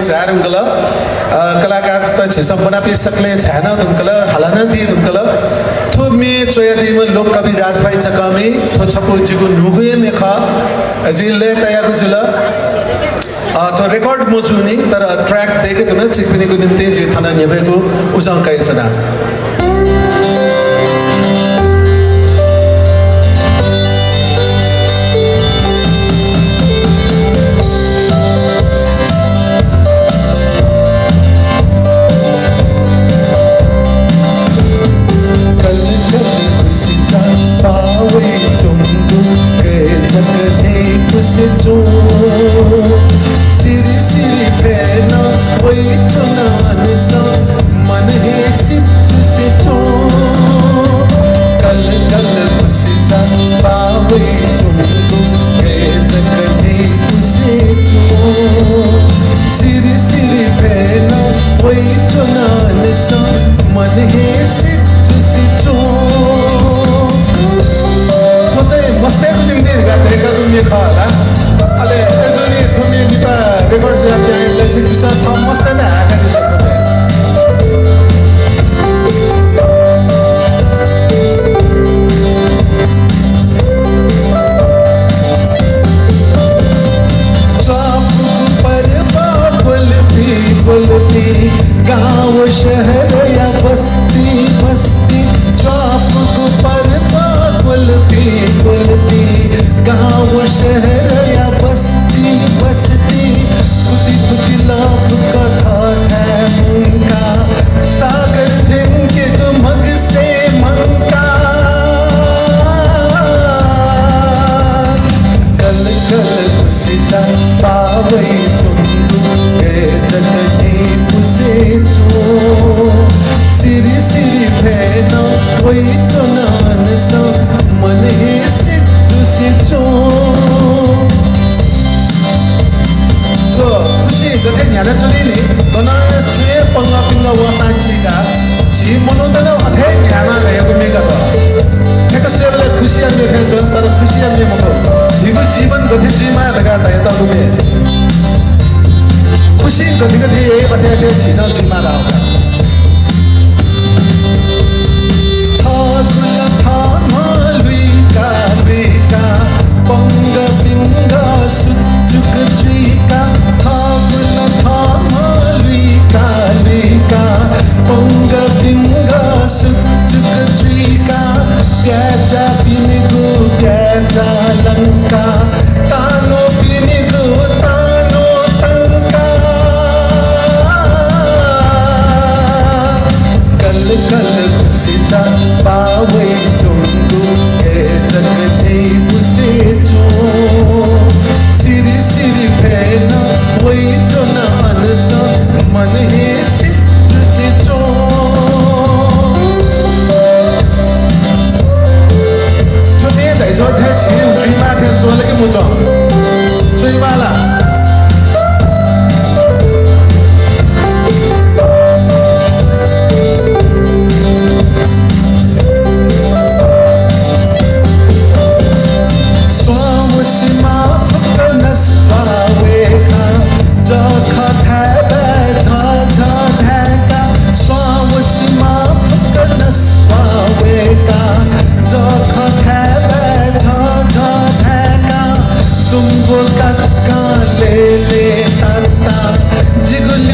चार उंकल कलाकार त छिसम बनापी सकले छाना दुंकल हलाना दी दुंकल थो मे चोयादी म लोक कवि राजभाई चकमी थो छपु जिगु नुगुए मेख जिले तयागु जुल तो रेकर्ड मोजुनी तर ट्र्याक देखे तुन चिकपिनीको निम्ति जे थाना नेबेको उजाउ काइछना गाँव शहर या बस्ती बस्ती चौप पर कुलपी कुलपी गाँव शहर या बस्ती बस्ती फुटी फुटी लाभ कथा है उनका सागर थे मग से मंका कल कल सिचा पावई चुंदू जगनी पुसे चो सिरी सिरी भेना वही चुनान सा मन ही सिचु सिचो तो खुशी गते न्याला चुलीली गना स्ट्रे पंगा पिंगा वासांचिका जी मनोदन अथे न्याना रहेको मेगा ठेक सेवले खुशी अन्य खेल्छ तर खुशी अन्य मको जीवन गति जीमा लगा त यता लुमे खुशी गति गति ये बते के जीना जीमा लाओ थागुल थामा लुइका पंग पिंगा सुजुक जुइका थागुल थामा लुइका पंग पिंगा सुजुक जुइका ग्याजा पिनिगु ग्याजा लंका तानो पिनिगु तानो तंका कल कल सिचा पावे चोंदू ए जगते पुसे चो सिरी सिरी भेना वही जो नान सा मन ही सिचु सिचो说天前追妈天做了个木桩，追妈了。तुमको तक्का ले ले ताता जिगुल